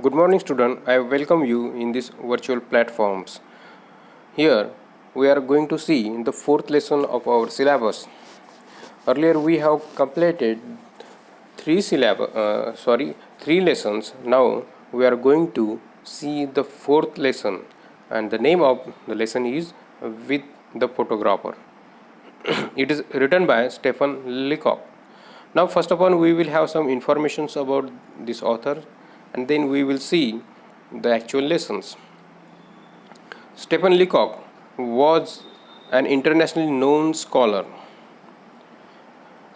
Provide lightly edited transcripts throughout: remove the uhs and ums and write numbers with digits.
Good morning, student. I welcome you in this virtual platforms. Here we are going to see the fourth lesson of our syllabus. Earlier we have completed three lessons. Now we are going to see the fourth lesson, and the name of the lesson is With the Photographer. It is written by Stephen Leacock. Now, first of all, we will have some informations about this author, and then we will see the actual lessons. Stephen Leacock was an internationally known scholar.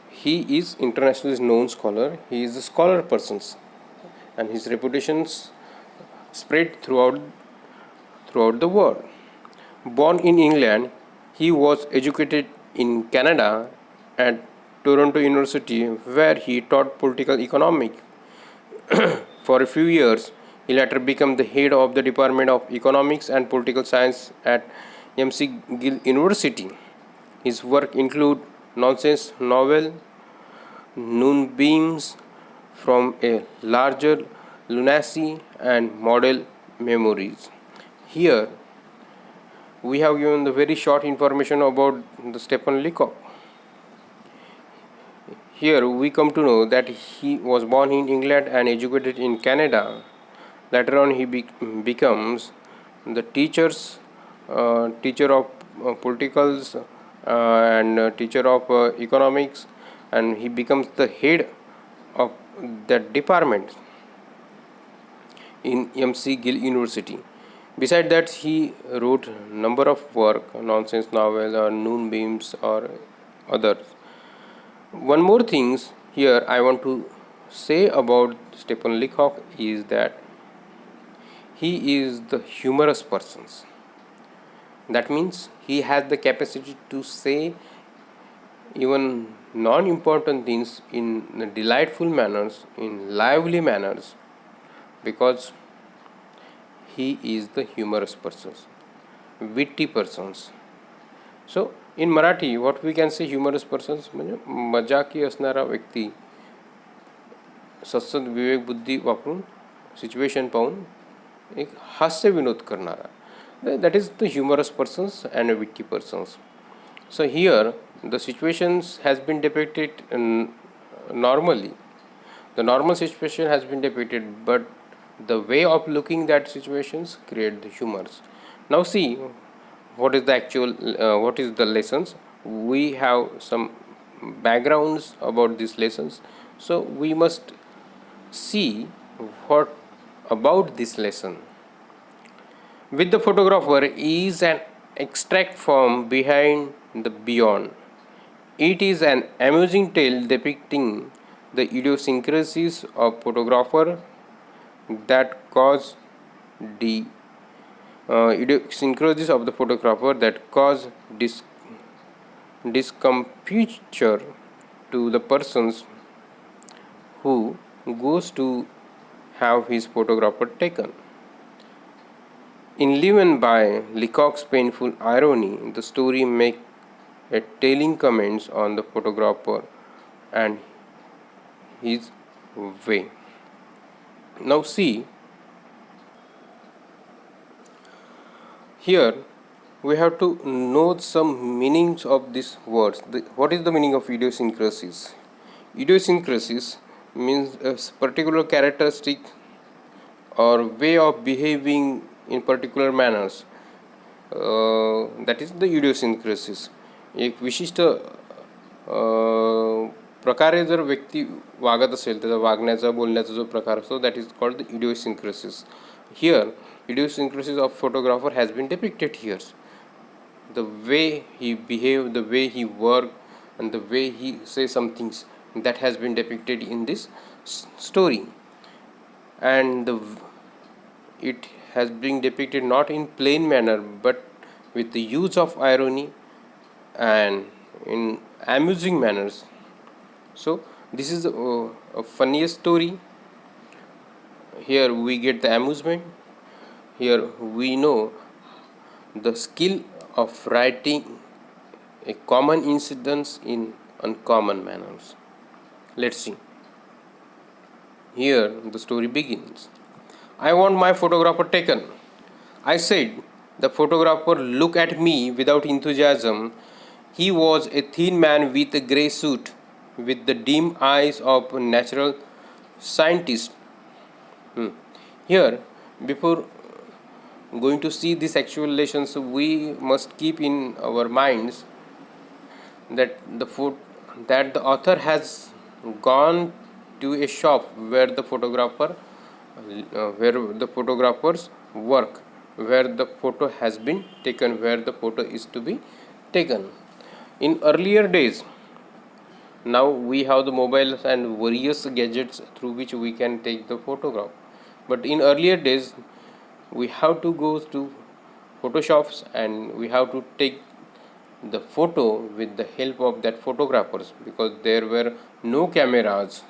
He is internationally known scholar. He is a scholar person, and his reputations spread throughout the world. Born in England, he was educated in Canada at Toronto University, where he taught political economy. For a few years, he later became the head of the Department of Economics and Political Science at McGill University. His work include nonsense novel Moonbeams from a Larger Lunacy and Model Memories. Here we have given the very short information about the Stephen Leacock. Here we come to know that he was born in England and educated in Canada. Later on, he becomes the teacher of politicals and teacher of economics, and he becomes the head of that department in McGill University. Beside that, he wrote number of work, nonsense novel or Moonbeams or others. One more things here I want to say about Stephen Leacock is that he is the humorous person. That means he has the capacity to say even non-important things in delightful manners, in lively manners, because he is the humorous person, witty persons. So in Marathi, what we can say humorous persons म्हणजे मजाकी असणारा व्यक्ती सत्सद विवेक बुद्धी वापरून situation पाहून एक हास्य विनोद करणारा, that is the humorous persons and witty persons. So here the situations has been depicted normally. The normal situation has been depicted, but the way of looking that situations create the humors. Now see what is the actual what is the lessons. We have some backgrounds about these lessons, so we must see what about this lesson. With the Photographer is an extract from Behind the Beyond. It is an amusing tale depicting the idiosyncrasies of photographer that cause the idiosyncrasies of the photographer that cause discomfiture to the persons who goes to have his photographer taken. Enlivened by Leacock's painful irony, the story makes a telling comments on the photographer and his way. Now see, here we have to know some meanings of these words. What is the meaning of idiosyncrasies? Idiosyncrasies means a particular characteristic or way of behaving in particular manners. That is the idiosyncrasies. एक विशिष्ट प्रकारे जर व्यक्ती वागत असेल, त्याचा वागण्याचा बोलण्याचा जो प्रकार असतो, that is called the idiosyncrasies. Here idiosyncrasies of photographer has been depicted here. The way he behave, the way he work, and the way he say some things, that has been depicted in this story. And it has been depicted not in plain manner but with the use of irony and in amusing manners. So this is a funniest story. Here we get the amusement. Here we know the skill of writing a common incidents in uncommon manners. Let's see. Here the story begins. I want my photographer taken. I said. The photographer looked at me without enthusiasm. He was a thin man with a grey suit, with the dim eyes of a natural scientist. Here, before going to see these actual relations, we must keep in our minds that the author has gone to a shop where the photographers work, where the photo has been taken, where the photo is to be taken. In earlier days, now we have the mobiles and various gadgets through which we can take the photograph, but in earlier days we have to go to photoshops and we have to take the photo with the help of that photographers, because there were no cameras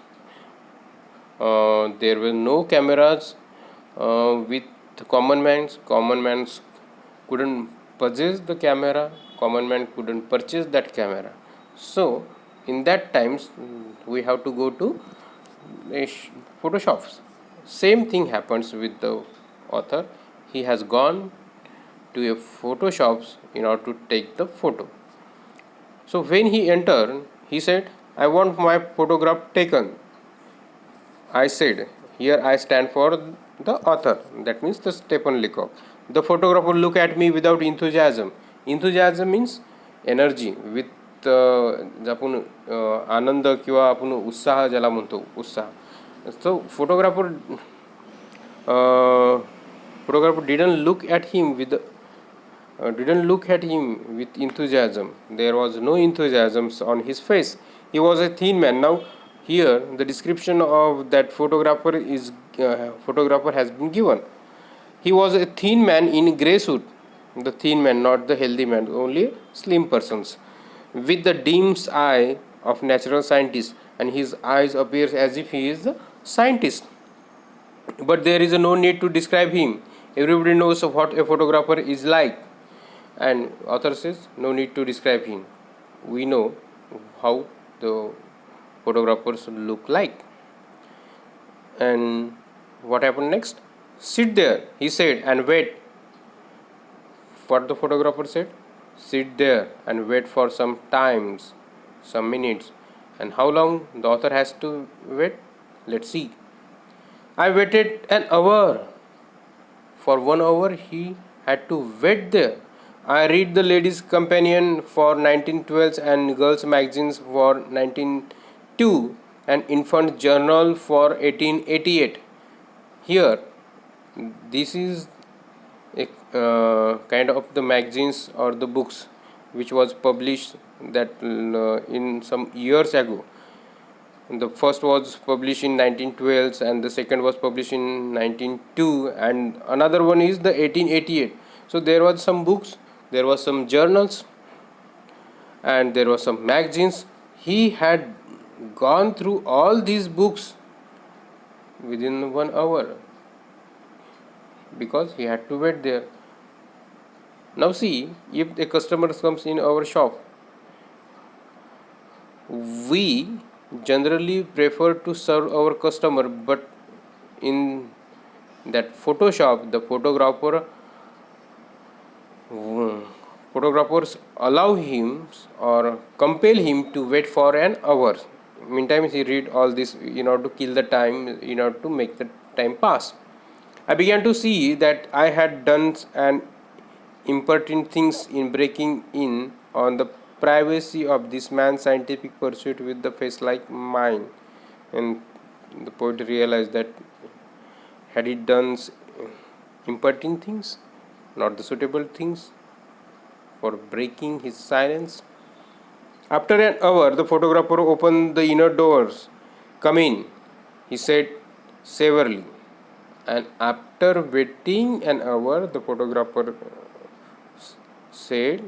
with common mans couldn't possess the camera, common man couldn't purchase that camera. So in that times we have to go to photoshops. Same thing happens with the author. He has gone to a photoshops in order to take the photo. So when he entered, he said, I want my photograph taken. I said, here I stand for the author, that means the Stephen Leacock. The photographer looked at me without enthusiasm. Enthusiasm means energy, with आपण आनंद किंवा आपण उत्साह ज्याला म्हणतो उत्साह. So photographer didn't look at him with enthusiasm. There was no enthusiasm on his face. He was a thin man. Now here the description of that photographer has been given. He was a thin man in grey suit. The thin man, not the healthy man, only slim persons, with the dim eye of natural scientist, and his eyes appears as if he is a scientist. But there is no need to describe him. Everybody knows what a photographer is like, and author says no need to describe him. We know how the photographers look like. And what happened next? Sit there, he said, and wait. What the photographer said? Sit there and wait for some times, some minutes. And how long the author has to wait? Let's see. I waited an hour. For 1 hour he had to wait there. I read the Ladies' Companion for 1912 and Girls' Magazines for 1902 and Infant Journal for 1888. Here, this is a kind of the magazines or the books which was published that in some years ago. The first was published in 1912 and the second was published in 1902 and another one is the 1888. So there was some books, there was some journals, and there were some magazines. He had gone through all these books within 1 hour because he had to wait there. Now see, if a customer comes in our shop, we generally prefer to serve our customer, but in that Photoshop, the photographers allow him or compel him to wait for an hour. Meantime, he read all this in order to kill the time, in order to make the time pass. I began to see that I had done an impertinent things in breaking in on the privacy of this man's scientific pursuit with the face like mine. And the poet realized that had he done impertinent things, not the suitable things, for breaking his silence. After an hour, the photographer opened the inner doors. Come in, he said severely. And after waiting an hour, the photographer said,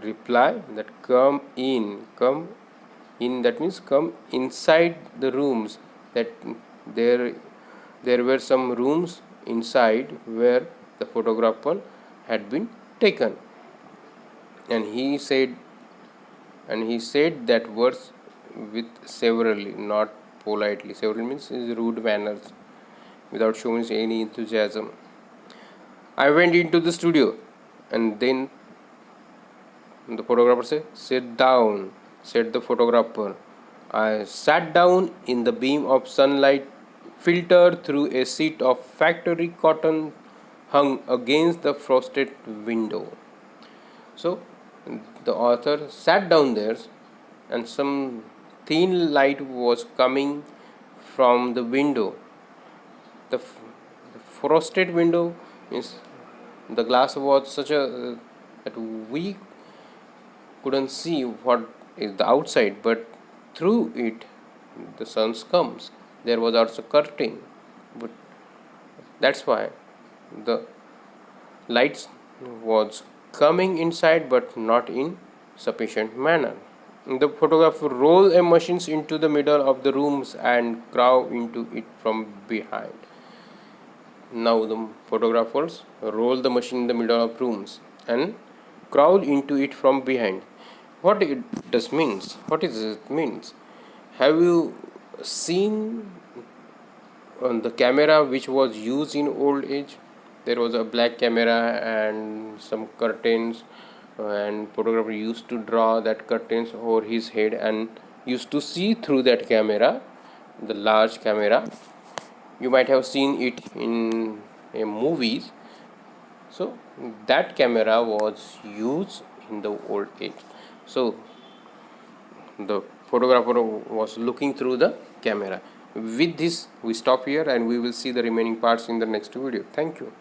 reply that come in, that means come inside the rooms. That there were some rooms inside where the photographer had been taken. And he said that words with severely, not politely. Severely means is rude manners. without showing any enthusiasm. I went into the studio, and then the photographer said, "Sit down," said the photographer. I sat down in the beam of sunlight filtered through a sheet of factory cotton hung against the frosted window. So the author sat down there, and some thin light was coming from the window. The frosted window means the glass was such a that we couldn't see what is the outside, but through it the sun comes. There was also curtain, but that's why the lights was coming inside, but not in sufficient manner. The photographer rolled a machine into the middle of the rooms and crawled into it from behind. Now the photographers roll the machine in the middle of rooms and crawl into it from behind. What it does means? What is it means? Have you seen on the camera which was used in old age? There was a black camera and some curtains, and photographer used to draw that curtains over his head and used to see through that camera, the large camera. You might have seen it in movies. So that camera was used in the old age. So the photographer was looking through the camera. With this we stop here, and we will see the remaining parts in the next video. Thank you.